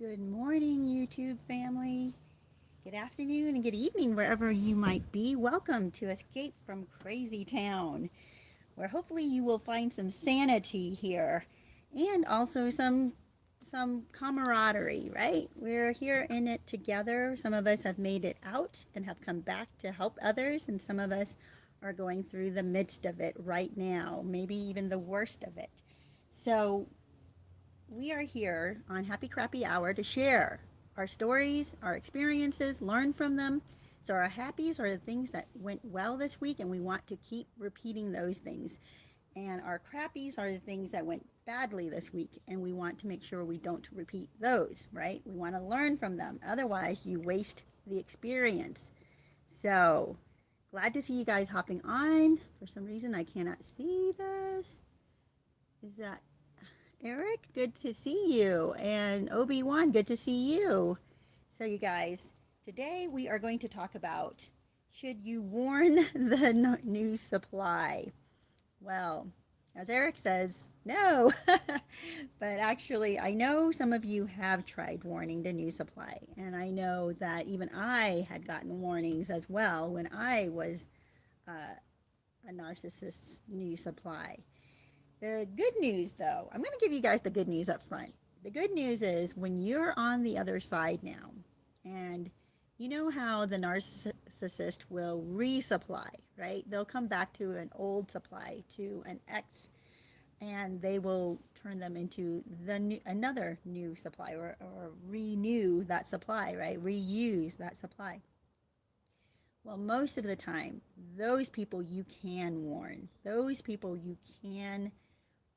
Good morning, YouTube family. Good afternoon and good evening, wherever you might be. Welcome to Escape from Crazytown, where hopefully you will find some sanity here and also some camaraderie, right? We're here in it together. Some of us have made it out and have come back to help others, and some of us are going through the midst of it right now, maybe even the worst of it. So, we are here on Happy Crappy Hour to share our stories, our experiences, learn from them. So, our happies are the things that went well this week, and we want to keep repeating those things. And our crappies are the things that went badly this week, and we want to make sure we don't repeat those, right? We want to learn from them. Otherwise, you waste the experience. So, glad to see you guys hopping on. For some reason, I cannot see this. Is that Eric? Good to see you. And Obi-Wan, good to see you. So, you guys, today we are going to talk about, should you warn the new supply? Well, as Eric says, no. But actually, I know some of you have tried warning the new supply. And I know that even I had gotten warnings as well when I was a narcissist's new supply. The good news, though, I'm going to give you guys the good news up front. The good news is when you're on the other side now, and you know how the narcissist will resupply, right? They'll come back to an old supply, to an ex, and they will turn them into another new supply, or renew that supply, right? Reuse that supply. Well, most of the time, those people you can warn. Those people you can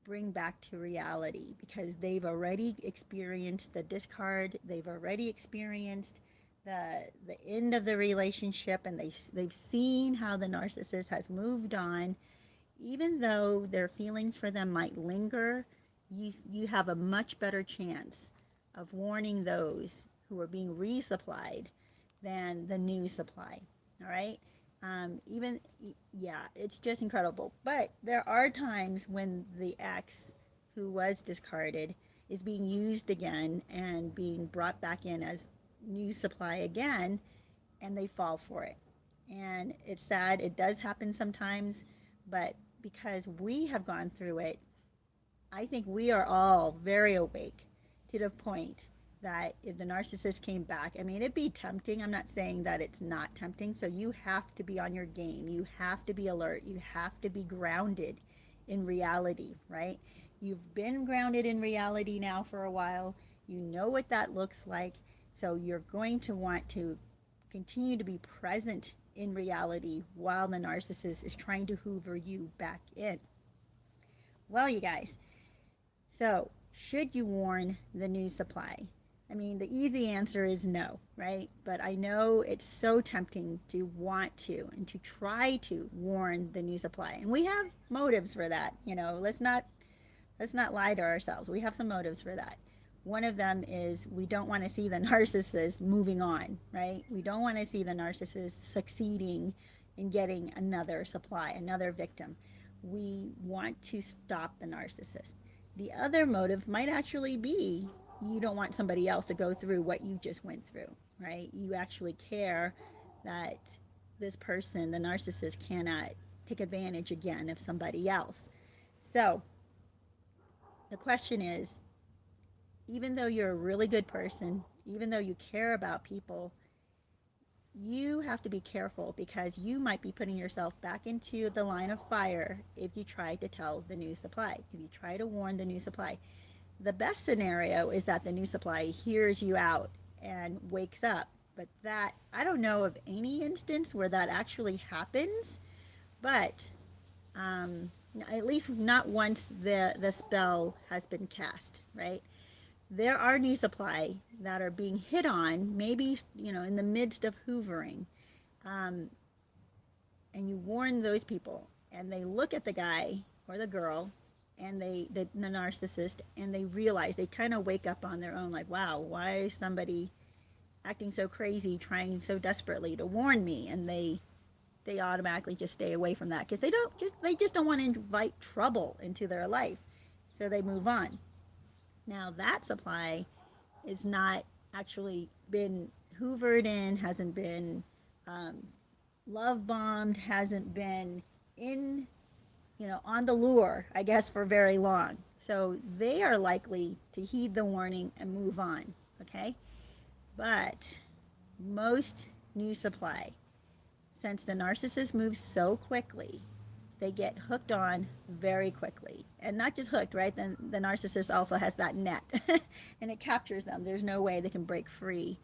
bring back to reality because they've already experienced the discard, they've already experienced the end of the relationship, and they've seen how the narcissist has moved on. Even though their feelings for them might linger, you have a much better chance of warning those who are being resupplied than the new supply. All right. Even, yeah, it's just incredible. But there are times when the ex who was discarded is being used again and being brought back in as new supply again, and they fall for it. And it's sad. It does happen sometimes, but because we have gone through it, I think we are all very awake to the point that if the narcissist came back, I mean, it'd be tempting. I'm not saying that it's not tempting. So you have to be on your game. You have to be alert. You have to be grounded in reality, right? You've been grounded in reality now for a while. You know what that looks like. So you're going to want to continue to be present in reality while the narcissist is trying to hoover you back in. Well, you guys, so should you warn the new supply? I mean, the easy answer is no, right? But I know it's so tempting to want to and to try to warn the new supply. And we have motives for that. Let's not lie to ourselves. We have some motives for that. One of them is we don't want to see the narcissist moving on, right? We don't want to see the narcissist succeeding in getting another supply, another victim. We want to stop the narcissist. The other motive might actually be you don't want somebody else to go through what you just went through, right? You actually care that this person, the narcissist, cannot take advantage again of somebody else. So the question is, even though you're a really good person, even though you care about people, you have to be careful because you might be putting yourself back into the line of fire if you try to tell the new supply, if you try to warn the new supply. The best scenario is that the new supply hears you out and wakes up. But that, I don't know of any instance where that actually happens, but at least not once the spell has been cast, right? There are new supply that are being hit on, maybe, in the midst of hoovering. And you warn those people, and they look at the guy or the girl and the narcissist, and they realize, they kind of wake up on their own, like, wow, why is somebody acting so crazy, trying so desperately to warn me? And they automatically just stay away from that because they just don't want to invite trouble into their life, so they move on. Now that supply is not actually been hoovered in, hasn't been love bombed, hasn't been in, on the lure, I guess, for very long. So they are likely to heed the warning and move on, okay? But most new supply, since the narcissist moves so quickly, they get hooked on very quickly. And not just hooked, right? Then the narcissist also has that net and it captures them. There's no way they can break free.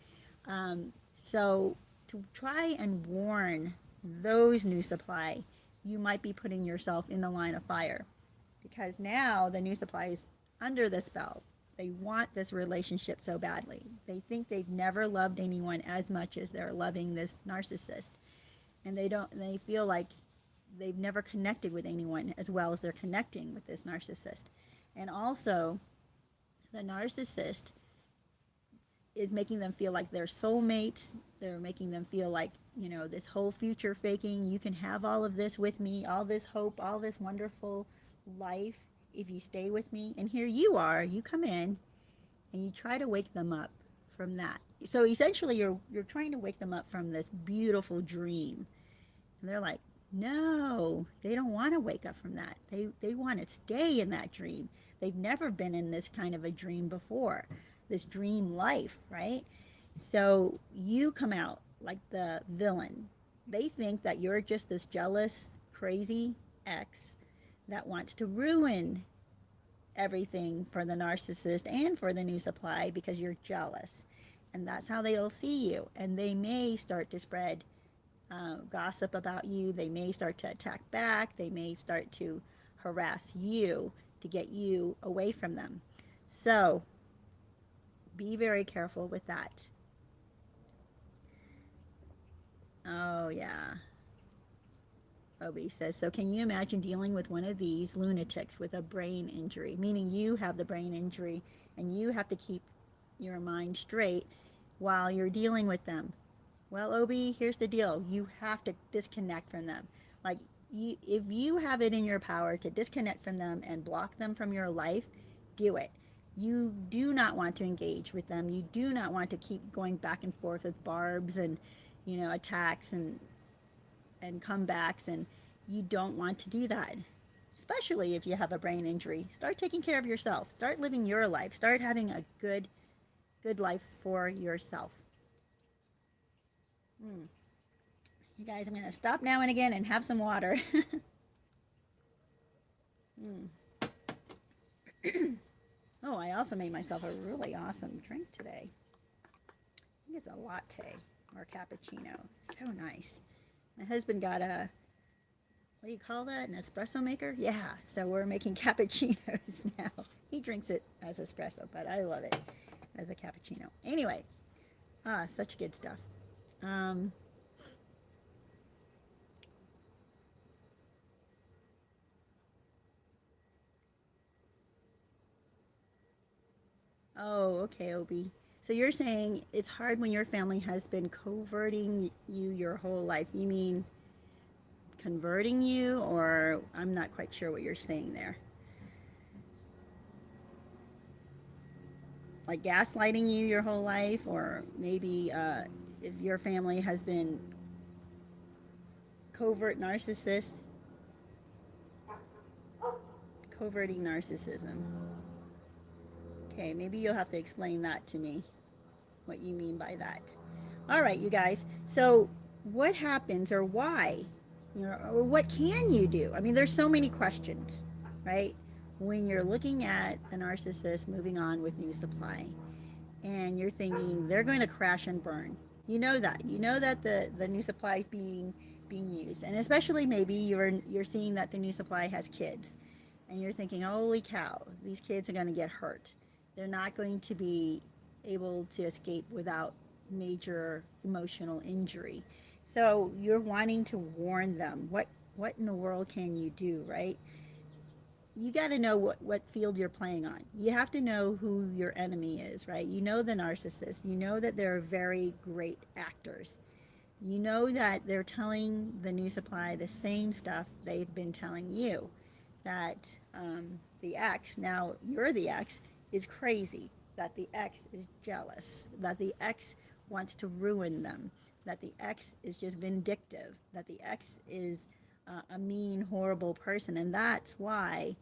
So to try and warn those new supply, you might be putting yourself in the line of fire, because now the new supply is under the spell. They want this relationship so badly. They think they've never loved anyone as much as they're loving this narcissist. And they feel like they've never connected with anyone as well as they're connecting with this narcissist. And also, the narcissist is making them feel like they're soulmates. They're making them feel like, this whole future faking, you can have all of this with me, all this hope, all this wonderful life if you stay with me. And here you are, you come in and you try to wake them up from that. So essentially you're trying to wake them up from this beautiful dream. And they're like, no, they don't want to wake up from that. They want to stay in that dream. They've never been in this kind of a dream before, this dream life, right? So you come out like the villain. They think that you're just this jealous, crazy ex that wants to ruin everything for the narcissist and for the new supply because you're jealous. And that's how they'll see you. And they may start to spread gossip about you. They may start to attack back. They may start to harass you to get you away from them. So be very careful with that. Oh, yeah. Obi says, so can you imagine dealing with one of these lunatics with a brain injury, meaning you have the brain injury and you have to keep your mind straight while you're dealing with them? Well, Obi, here's the deal. You have to disconnect from them. Like, if you have it in your power to disconnect from them and block them from your life, do it. You do not want to engage with them. You do not want to keep going back and forth with barbs and, attacks and comebacks, and you don't want to do that, especially if you have a brain injury. Start taking care of yourself. Start living your life. Start having a good life for yourself. You guys, I'm going to stop now and again and have some water. Oh, I also made myself a really awesome drink today. I think it's a latte or cappuccino. So nice. My husband got what do you call that? An espresso maker? Yeah, so we're making cappuccinos now. He drinks it as espresso, but I love it as a cappuccino. Anyway, such good stuff. Oh, okay, Obi. So you're saying it's hard when your family has been coverting you your whole life. You mean converting you, or I'm not quite sure what you're saying there. Like gaslighting you your whole life, or maybe if your family has been covert narcissist, coverting narcissism. Okay, maybe you'll have to explain that to me, what you mean by that. All right, you guys. So what happens, or why, or what can you do? I mean, there's so many questions, right? When you're looking at the narcissist moving on with new supply, and you're thinking they're going to crash and burn. You know that. You know that the new supply is being used, and especially maybe you're seeing that the new supply has kids, and you're thinking, holy cow, these kids are going to get hurt. They're not going to be able to escape without major emotional injury. So you're wanting to warn them. What in the world can you do, right? You got to know what field you're playing on. You have to know who your enemy is, right? You know the narcissist. You know that they're very great actors. You know that they're telling the new supply the same stuff they've been telling you. That the ex, now you're the ex, is crazy. that the ex is jealous, that the ex wants to ruin them, that the ex is just vindictive, that the ex is a mean, horrible person. And that's why,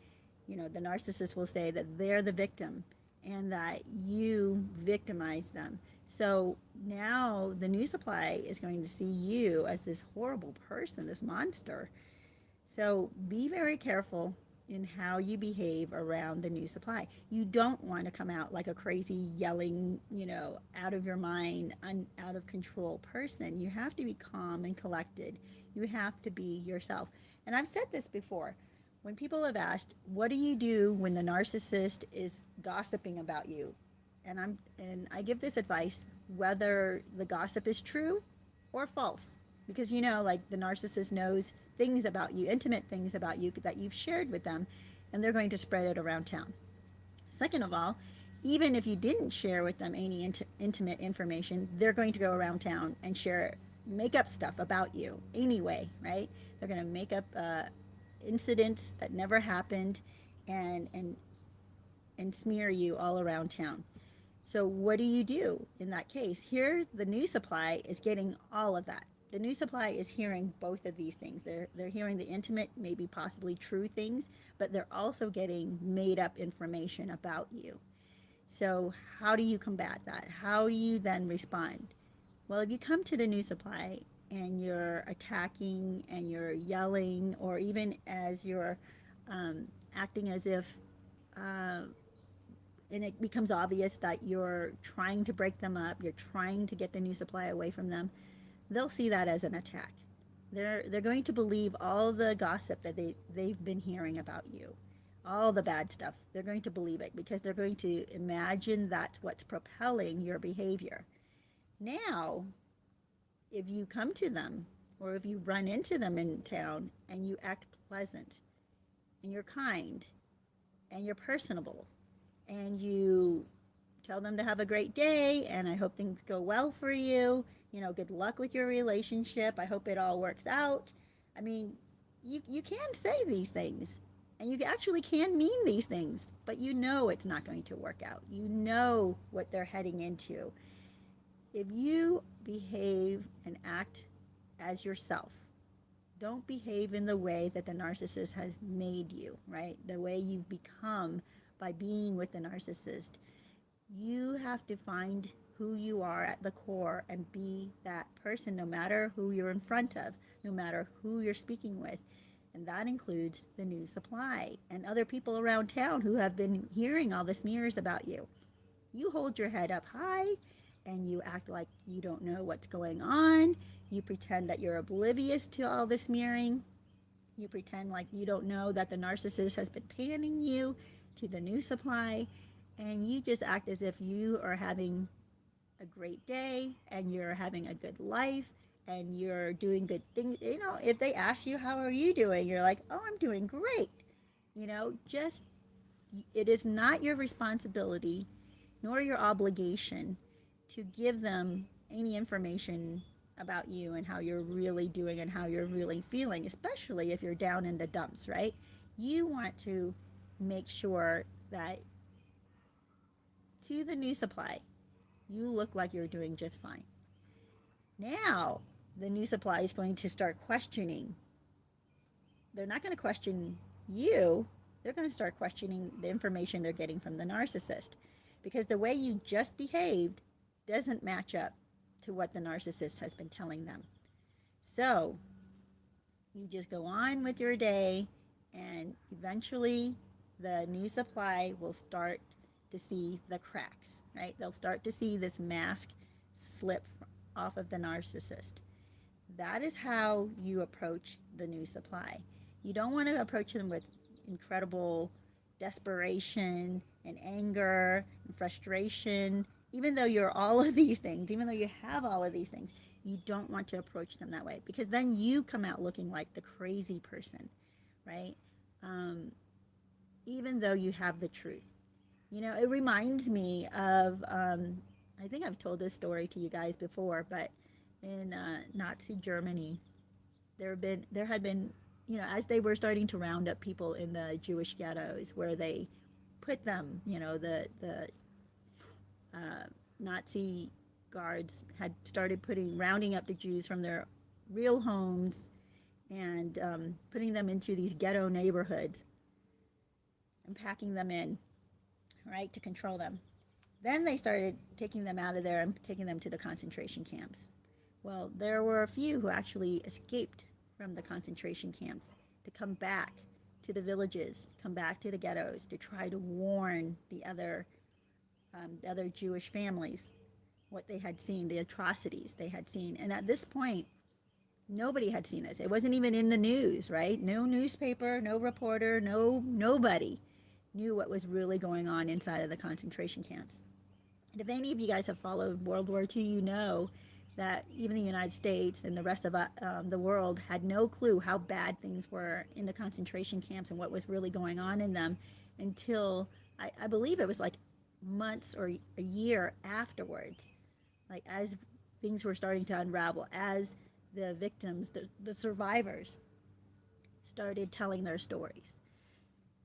the narcissist will say that they're the victim and that you victimize them. So now the new supply is going to see you as this horrible person, this monster. So be very careful in how you behave around the new supply. You don't want to come out like a crazy, yelling, out of your mind, out of control person. You have to be calm and collected. You have to be yourself. And I've said this before. When people have asked, what do you do when the narcissist is gossiping about you? And I give this advice whether the gossip is true or false. Because like the narcissist knows things about you, intimate things about you that you've shared with them, and they're going to spread it around town. Second of all, even if you didn't share with them any intimate information, they're going to go around town and make up stuff about you anyway, right? They're going to make up incidents that never happened and smear you all around town. So what do you do in that case? Here, the new supply is getting all of that. The new supply is hearing both of these things. They're hearing the intimate, maybe possibly true things, but they're also getting made up information about you. So how do you combat that? How do you then respond? Well, if you come to the new supply and you're attacking and you're yelling, or even as you're acting as if and it becomes obvious that you're trying to break them up, you're trying to get the new supply away from them, they'll see that as an attack. They're going to believe all the gossip that they've been hearing about you, all the bad stuff. They're going to believe it because they're going to imagine that's what's propelling your behavior. Now, if you come to them or if you run into them in town and you act pleasant and you're kind and you're personable and you tell them to have a great day and I hope things go well for you, good luck with your relationship, I hope it all works out. I mean, you can say these things and you actually can mean these things, but it's not going to work out. You know what they're heading into. If you behave and act as yourself, don't behave in the way that the narcissist has made you, right? The way you've become by being with the narcissist. You have to find who you are at the core and be that person, no matter who you're in front of, no matter who you're speaking with. And that includes the new supply and other people around town who have been hearing all the smears about you. You hold your head up high and you act like you don't know what's going on. You pretend that you're oblivious to all the smearing. You pretend like you don't know that the narcissist has been panning you to the new supply. And you just act as if you are having a great day and you're having a good life and you're doing good things. If they ask you, how are you doing? You're like, oh, I'm doing great. It is not your responsibility nor your obligation to give them any information about you and how you're really doing and how you're really feeling, especially if you're down in the dumps, right? You want to make sure that to the new supply, you look like you're doing just fine. Now, the new supply is going to start questioning. They're not going to question you. They're going to start questioning the information they're getting from the narcissist, because the way you just behaved doesn't match up to what the narcissist has been telling them. So you just go on with your day, and eventually the new supply will start to see the cracks, right? They'll start to see this mask slip off of the narcissist. That is how you approach the new supply. You don't want to approach them with incredible desperation and anger and frustration. Even though you're all of these things, even though you have all of these things, you don't want to approach them that way, because then you come out looking like the crazy person, right? Even though you have the truth. It reminds me of, I think I've told this story to you guys before, but in Nazi Germany, there had been, as they were starting to round up people in the Jewish ghettos where they put them, the Nazi guards had started rounding up the Jews from their real homes and putting them into these ghetto neighborhoods and packing them in, right, to control them. Then they started taking them out of there and taking them to the concentration camps. Well, there were a few who actually escaped from the concentration camps to come back to the villages, come back to the ghettos to try to warn the other Jewish families what they had seen, the atrocities they had seen. And at this point, nobody had seen this. It wasn't even in the news, right? No newspaper, no reporter, nobody knew what was really going on inside of the concentration camps. And if any of you guys have followed World War II, you know that even the United States and the rest of the world had no clue how bad things were in the concentration camps and what was really going on in them until I believe it was like months or a year afterwards, like as things were starting to unravel, as the victims, the survivors, started telling their stories.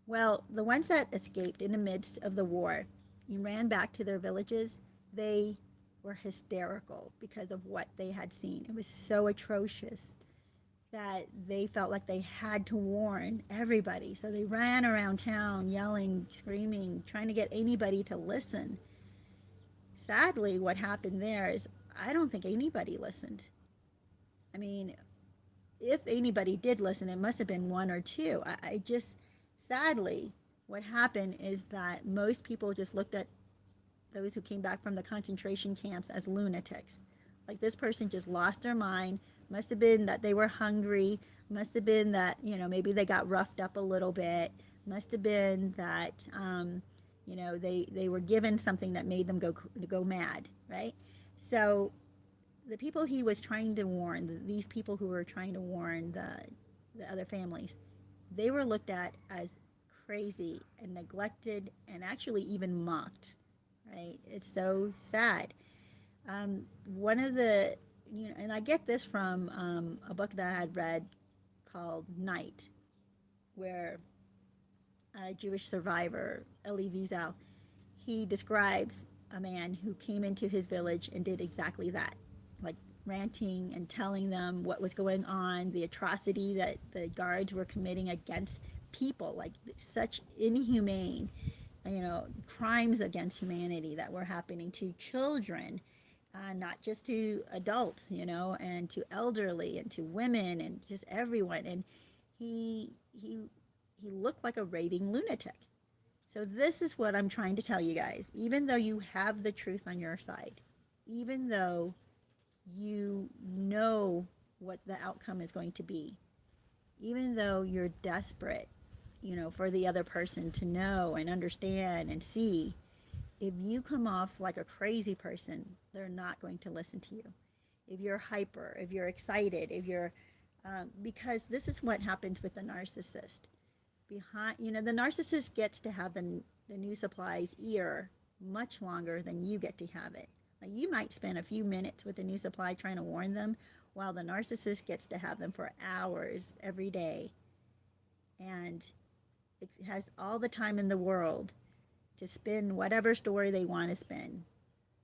Well, the ones that escaped in the midst of the war and ran back to their villages, they were hysterical because of what they had seen. It was so atrocious that they felt like they had to warn everybody. So they ran around town yelling, screaming, trying to get anybody to listen. Sadly, what happened there is I don't think anybody listened. I mean, if anybody did listen, it must have been one or two. I just, sadly, what happened is that most people just looked at those who came back from the concentration camps as lunatics. Like this person just lost their mind. Must have been that they were hungry. Must have been that, maybe they got roughed up a little bit. Must have been that, they were given something that made them go mad, right? So the people he was trying to warn, these people who were trying to warn the other families, they were looked at as crazy and neglected and actually even mocked, right? It's so sad. One of the, and I get this from a book that I had read called Night, where a Jewish survivor, Elie Wiesel, he describes a man who came into his village and did exactly that, like ranting and telling them what was going on, the atrocity that the guards were committing against people, like such inhumane, crimes against humanity that were happening to children, not just to adults, and to elderly and to women and just everyone. And he looked like a raving lunatic. So this is what I'm trying to tell you guys. Even though you have the truth on your side, even though you know what the outcome is going to be, even though you're desperate, for the other person to know and understand and see, if you come off like a crazy person, they're not going to listen to you. If you're hyper, if you're excited, if you're, because this is what happens with the narcissist. The narcissist gets to have the new supply's ear much longer than you get to have it. Like you might spend a few minutes with the new supply trying to warn them, while the narcissist gets to have them for hours every day. And it has all the time in the world to spin whatever story they want to spin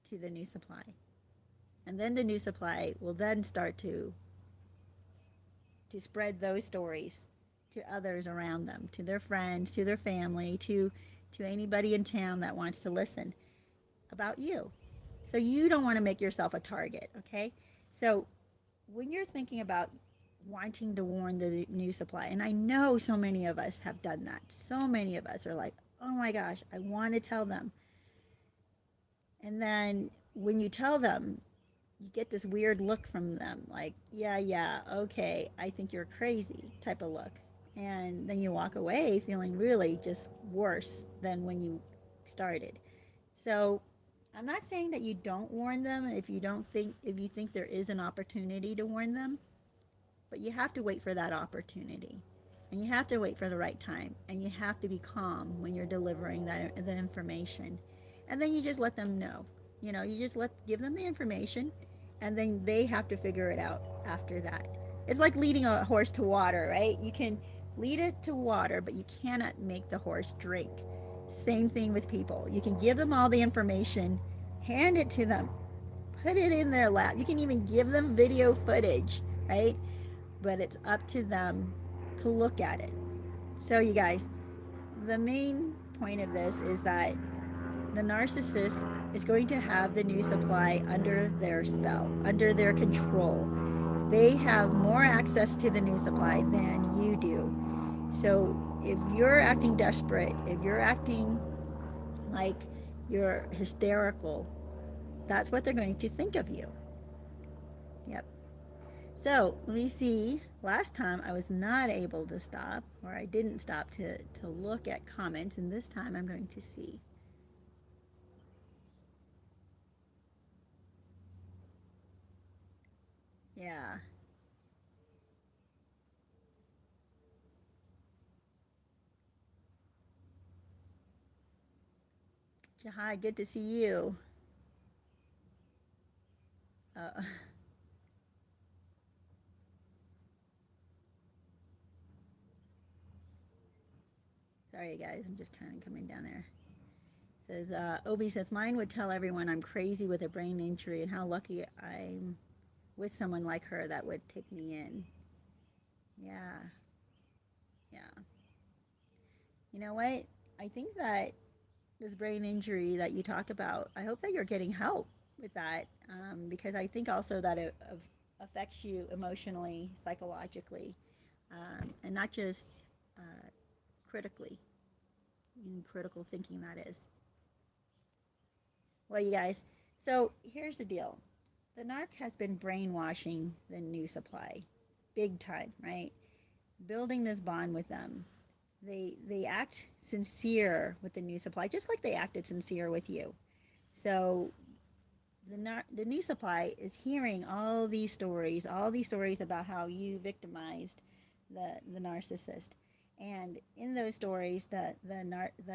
to the new supply. And then the new supply will then start to spread those stories to others around them, to their friends, to their family, to anybody in town that wants to listen about you. So you don't want to make yourself a target, okay? So when you're thinking about wanting to warn the new supply, and I know so many of us have done that. So many of us are like, oh my gosh, I want to tell them. And then when you tell them, you get this weird look from them, like, yeah, okay, I think you're crazy type of look. And then you walk away feeling really just worse than when you started. So I'm not saying that you don't warn them if you think there is an opportunity to warn them, but you have to wait for that opportunity. And you have to wait for the right time. And you have to be calm when you're delivering the information. And then you just let them know. You just give them the information, and then they have to figure it out after that. It's like leading a horse to water, right? You can lead it to water, but you cannot make the horse drink. Same thing with people. You can give them all the information, hand it to them, put it in their lap. You can even give them video footage, right? But it's up to them to look at it. So, you guys, the main point of this is that the narcissist is going to have the new supply under their spell, under their control. They have more access to the new supply than you do. So if you're acting desperate, if you're acting like you're hysterical, that's what they're going to think of you. Yep. So let me see. Last time I was not able to stop, or I didn't stop to look at comments, and this time I'm going to see. Yeah. Jahai, good to see you. Uh, sorry, guys. I'm just kind of coming down there. Says Obi says mine would tell everyone I'm crazy with a brain injury and how lucky I'm with someone like her that would take me in. Yeah, yeah. You know what? I think that this brain injury that you talk about, I hope that you're getting help with that, because I think also that it affects you emotionally, psychologically, and not just critically, in critical thinking, that is. Well, you guys, so here's the deal. The narc has been brainwashing the new supply big time, right? Building this bond with them. They act sincere with the new supply, just like they acted sincere with you. So the new supply is hearing all these stories about how you victimized the narcissist. And in those stories, the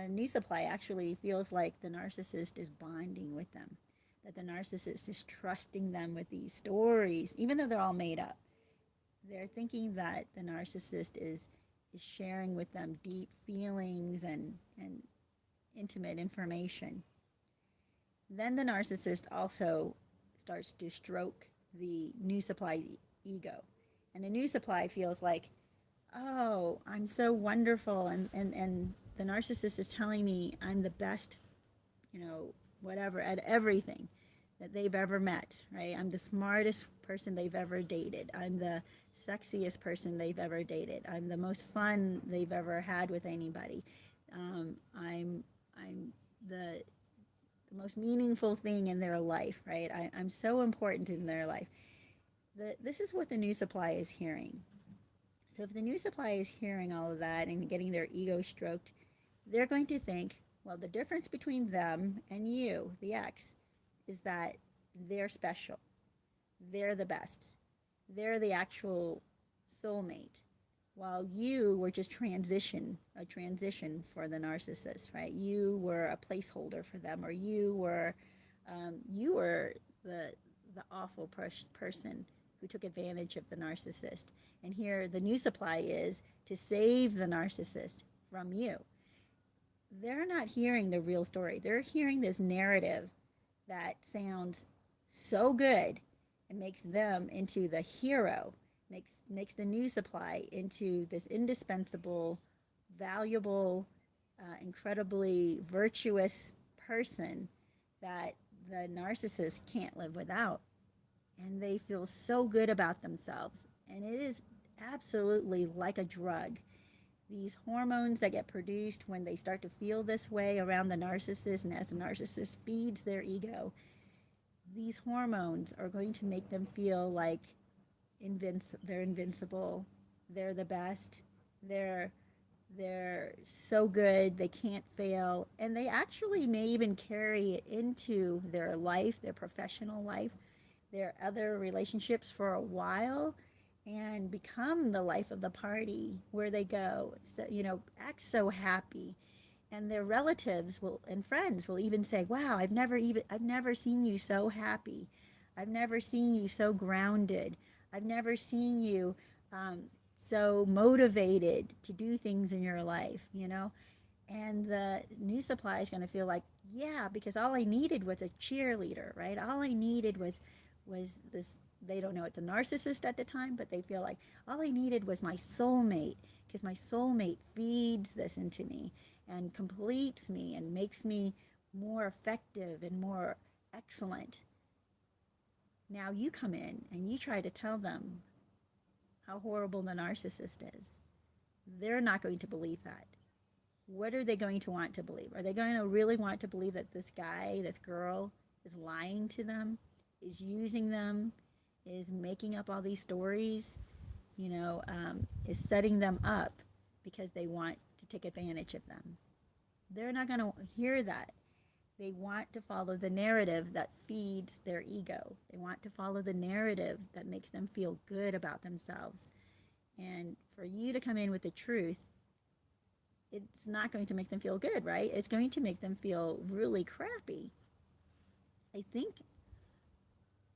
new supply actually feels like the narcissist is bonding with them, that the narcissist is trusting them with these stories, even though they're all made up. They're thinking that the narcissist is sharing with them deep feelings and intimate information. Then the narcissist also starts to stroke the new supply ego. And the new supply feels like, oh, I'm so wonderful. And the narcissist is telling me I'm the best, whatever, at everything that they've ever met, right? I'm the smartest person they've ever dated. I'm the sexiest person they've ever dated. I'm the most fun they've ever had with anybody. I'm the most meaningful thing in their life, right? I'm so important in their life. This is what the new supply is hearing. So if the new supply is hearing all of that and getting their ego stroked, they're going to think, well, the difference between them and you, the ex, is that they're special. They're the best. They're the actual soulmate. While you were just a transition for the narcissist, right? You were a placeholder for them, or you were the awful person who took advantage of the narcissist. And here, the new supply is to save the narcissist from you. They're not hearing the real story. They're hearing this narrative that sounds so good and makes them into the hero, makes the new supply into this indispensable, valuable, incredibly virtuous person that the narcissist can't live without. And they feel so good about themselves. And it is absolutely like a drug. These hormones that get produced when they start to feel this way around the narcissist, and as the narcissist feeds their ego, these hormones are going to make them feel like they're invincible, they're the best, they're they're so good, they can't fail, and they actually may even carry it into their life, their professional life, their other relationships for a while, and become the life of the party where they go. So, act so happy. And their relatives will and friends will even say, "Wow, I've never seen you so happy. I've never seen you so grounded. I've never seen you so motivated to do things in your life." And the new supply is going to feel like, yeah, because all I needed was a cheerleader, right? All I needed was this. They don't know it's a narcissist at the time, but they feel like all I needed was my soulmate, because my soulmate feeds this into me and completes me and makes me more effective and more excellent. Now you come in and you try to tell them how horrible the narcissist is. They're not going to believe that. What are they going to want to believe? Are they going to really want to believe that this guy, this girl, is lying to them, is using them, is making up all these stories, is setting them up because they want to take advantage of them? They're not going to hear that. They want to follow the narrative that feeds their ego. They want to follow the narrative that makes them feel good about themselves. And for you to come in with the truth, it's not going to make them feel good, right? It's going to make them feel really crappy. I think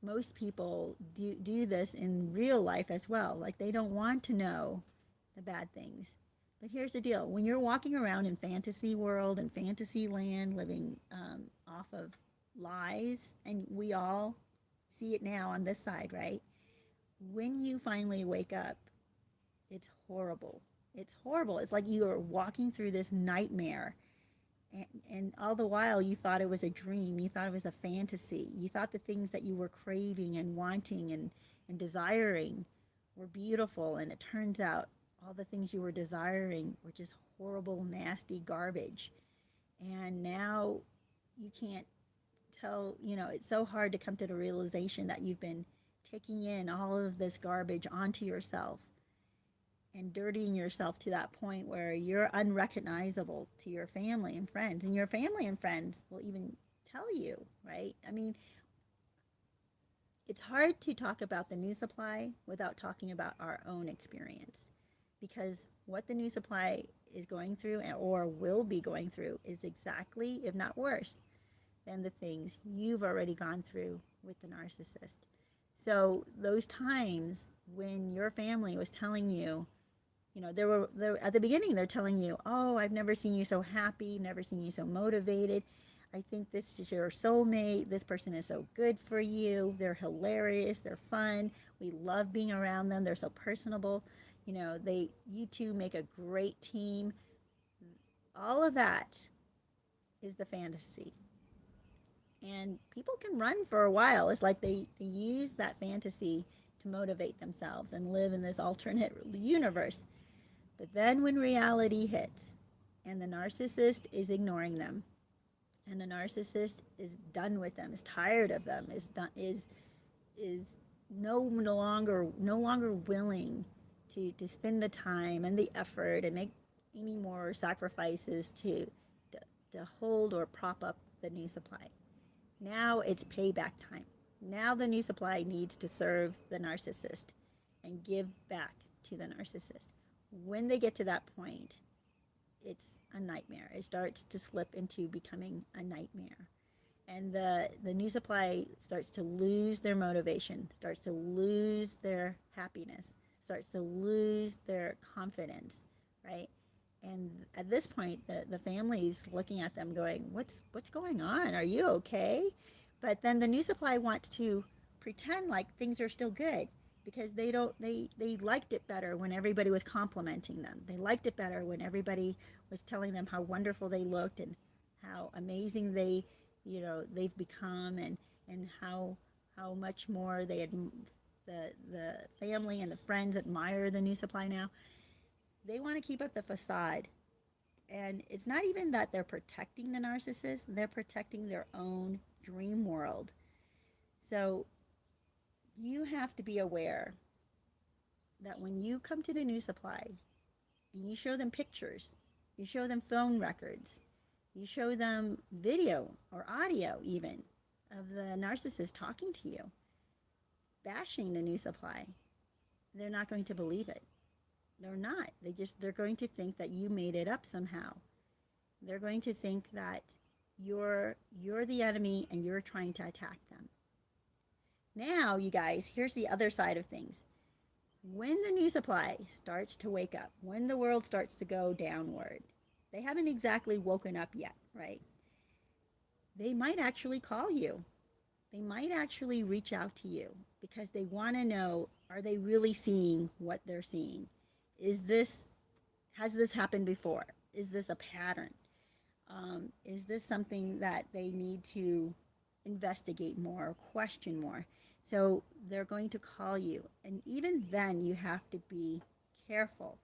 most people do this in real life as well. Like, they don't want to know the bad things. But here's the deal. When you're walking around in fantasy world and fantasy land, living off of lies, and we all see it now on this side, right? When you finally wake up, it's horrible. It's horrible. It's like you are walking through this nightmare. And all the while, you thought it was a dream. You thought it was a fantasy. You thought the things that you were craving and wanting and desiring were beautiful. And it turns out all the things you were desiring were just horrible, nasty garbage. And now you can't tell, it's so hard to come to the realization that you've been taking in all of this garbage onto yourself and dirtying yourself to that point where you're unrecognizable to your family and friends. And your family and friends will even tell you, right? I mean, it's hard to talk about the new supply without talking about our own experience, because what the new supply is going through or will be going through is exactly, if not worse, than the things you've already gone through with the narcissist. So those times when your family was telling you, there at the beginning, they're telling you, oh, I've never seen you so happy, never seen you so motivated. I think this is your soulmate. This person is so good for you. They're hilarious. They're fun. We love being around them. They're so personable. You two make a great team. All of that is the fantasy. And people can run for a while. It's like they use that fantasy to motivate themselves and live in this alternate universe. But then when reality hits and the narcissist is ignoring them, and the narcissist is done with them, is tired of them, is no longer willing to spend the time and the effort and make any more sacrifices to hold or prop up the new supply. Now it's payback time. Now the new supply needs to serve the narcissist and give back to the narcissist. When they get to that point, it's a nightmare. It starts to slip into becoming a nightmare. And the new supply starts to lose their motivation, starts to lose their happiness, starts to lose their confidence, right? And at this point, the family's looking at them going, what's going on? Are you okay? But then the new supply wants to pretend like things are still good, because they liked it better when everybody was complimenting them. They liked it better when everybody was telling them how wonderful they looked and how amazing they've become, and how much more the family and the friends admire the new supply now. They want to keep up the facade. And it's not even that they're protecting the narcissist, they're protecting their own dream world. So you have to be aware that when you come to the new supply and you show them pictures, you show them phone records, you show them video or audio even of the narcissist talking to you, bashing the new supply, they're not going to believe it. They're not. They're going to think that you made it up somehow. They're going to think that you're the enemy and you're trying to attack them. Now, you guys, here's the other side of things. When the new supply starts to wake up, when the world starts to go downward, They haven't exactly woken up yet, right? They might actually call you. They might actually reach out to you because they want to know, are they really seeing what they're seeing? Is this, has this happened before? Is this a pattern? Is this something that they need to investigate more or question more? So they're going to call you. And even then, you have to be careful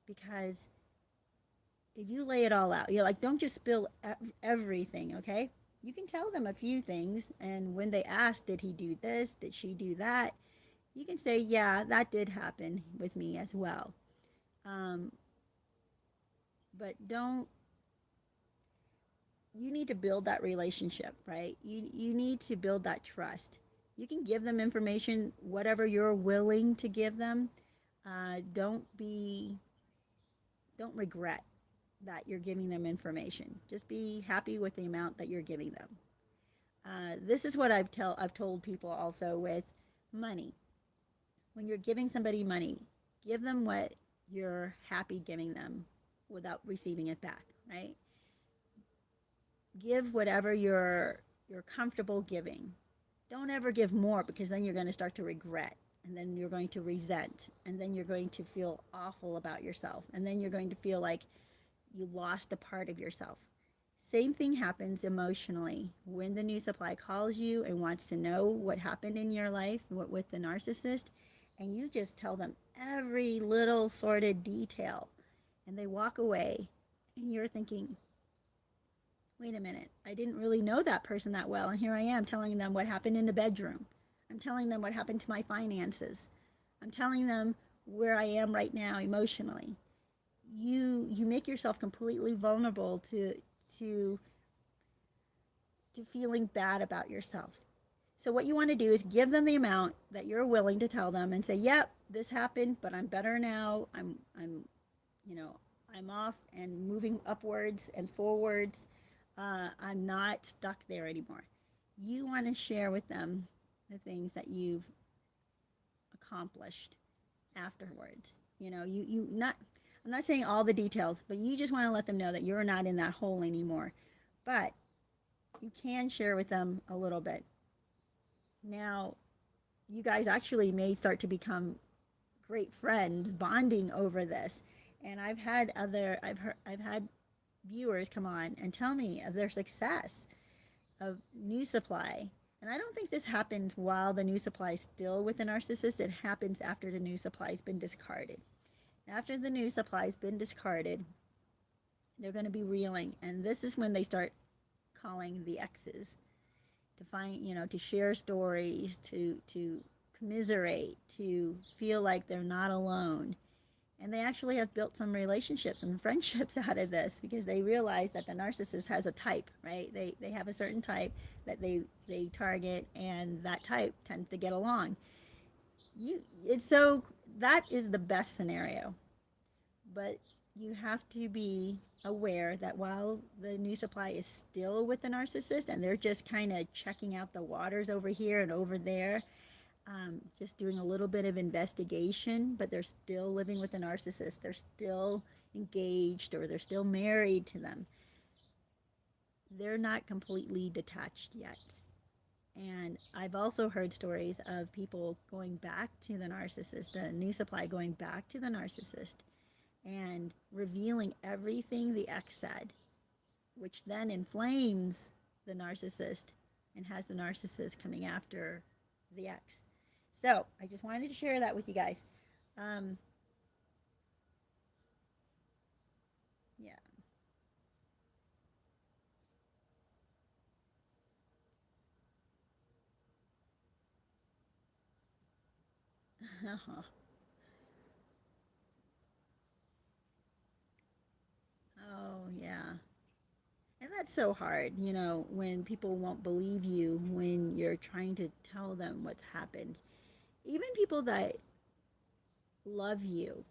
because if you lay it all out, you're like, don't just spill everything, okay? You can tell them a few things. And when they ask, did he do this? Did she do that? You can say, yeah, that did happen with me as well. Um, but don't, you need to build that relationship, right? You need to build that trust. You can give them information, whatever you're willing to give them. Don't don't regret that you're giving them information. Just be happy with the amount that you're giving them. This is what I've told people also with money. When you're giving somebody money, give them what you're happy giving them without receiving it back, right? Give whatever you're comfortable giving. Don't ever give more because then you're going to start to regret and then you're going to resent and then you're going to feel awful about yourself and then you're going to feel like you lost a part of yourself. Same thing happens emotionally when the new supply calls you and wants to know what happened in your life with the narcissist, and you just tell them every little sordid detail, and they walk away, and you're thinking, wait a minute, I didn't really know that person that well, and here I am telling them what happened in the bedroom. I'm telling them what happened to my finances. I'm telling them where I am right now emotionally. You make yourself completely vulnerable to to feeling bad about yourself. So what you want to do is give them the amount that you're willing to tell them and say, "Yep, this happened, but I'm better now. I'm you know, I'm off and moving upwards and forwards. I'm not stuck there anymore." You want to share with them the things that you've accomplished afterwards. You not I'm not saying all the details, but you just want to let them know that you're not in that hole anymore. But you can share with them a little bit. Now, you guys actually may start to become great friends, bonding over this. And I've had viewers come on and tell me of their success of new supply. And I don't think this happens while the new supply is still with the narcissist. It happens after the new supply has been discarded. After the new supply has been discarded, they're going to be reeling. And this is when they start calling the exes to find, to share stories, to commiserate, to feel like they're not alone. And they actually have built some relationships and friendships out of this because they realize that the narcissist has a type, right? They have a certain type that they target, and that type tends to get along. It's so that is the best scenario. But you have to be aware that while the new supply is still with the narcissist and they're just kind of checking out the waters over here and over there, just doing a little bit of investigation, but they're still living with the narcissist. They're still engaged or they're still married to them. They're not completely detached yet. And I've also heard stories of people going back to the narcissist, the new supply going back to the narcissist and revealing everything the ex said, which then inflames the narcissist and has the narcissist coming after the ex. So I just wanted to share that with you guys. Um, yeah. Oh, yeah. And that's so hard, when people won't believe you when you're trying to tell them what's happened. Even people that love you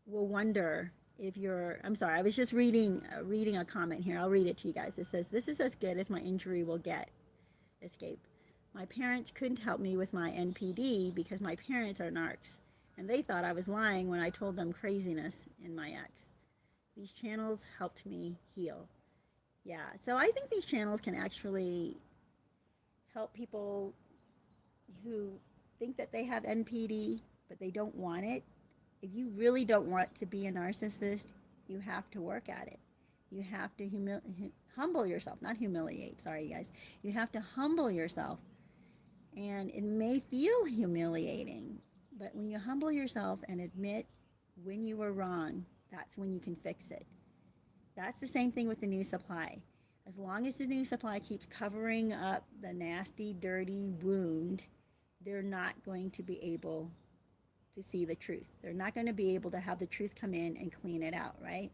will wonder if you're I'm sorry, I was just reading a comment here. I'll read it to you guys. It says, "This is as good as my injury will get. Escape. My parents couldn't help me with my NPD because my parents are narcs, and they thought I was lying when I told them craziness in my ex. These channels helped me heal. Yeah, so I think these channels can actually help people who think that they have NPD, but they don't want it. If you really don't want to be a narcissist, you have to work at it. You have to humble yourself, not humiliate, sorry guys. You have to humble yourself. And it may feel humiliating, but when you humble yourself and admit when you were wrong, that's when you can fix it. That's the same thing with the new supply. As long as the new supply keeps covering up the nasty, dirty wound, they're not going to be able to see the truth. They're not going to be able to have the truth come in and clean it out, right?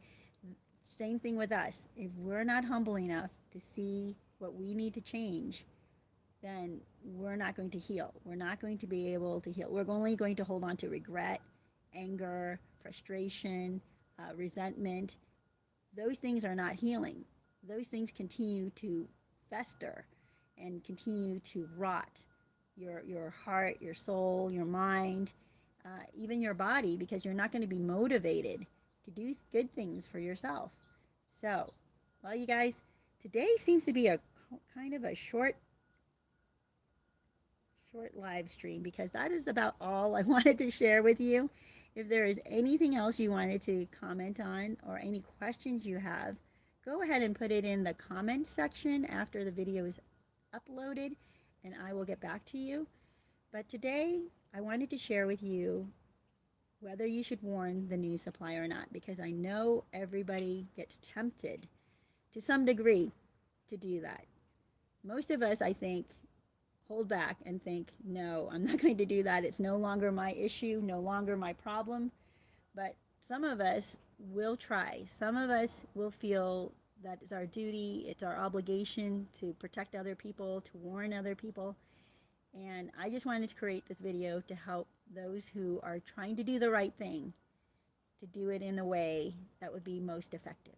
Same thing with us. If we're not humble enough to see what we need to change, then we're not going to heal. We're not going to be able to heal. We're only going to hold on to regret, anger, frustration, resentment. Those things are not healing. Those things continue to fester and continue to rot your heart, your soul, your mind, even your body, because you're not going to be motivated to do good things for yourself. So, well, you guys, today seems to be a kind of a short live stream because that is about all I wanted to share with you. If there is anything else you wanted to comment on or any questions you have, go ahead and put it in the comments section after the video is uploaded and I will get back to you. But today I wanted to share with you whether you should warn the new supply or not, because I know everybody gets tempted to some degree to do that. Most of us, I think, hold back and think, no, I'm not going to do that. It's no longer my issue, no longer my problem. But some of us will try. Some of us will feel that it's our duty, it's our obligation to protect other people, to warn other people. And I just wanted to create this video to help those who are trying to do the right thing, to do it in the way that would be most effective.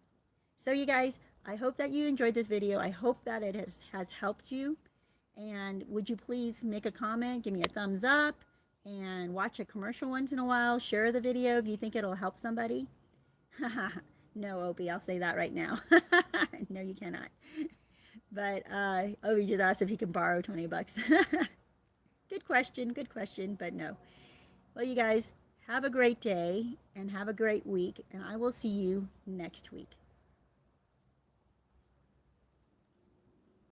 So you guys, I hope that you enjoyed this video. I hope that it has helped you. And would you please make a comment, give me a thumbs up, and watch a commercial once in a while. Share the video if you think it'll help somebody. No, Opie, I'll say that right now. No, you cannot. But Opie just asked if he can borrow 20 bucks. Good question, but no. Well, you guys, have a great day and have a great week, and I will see you next week.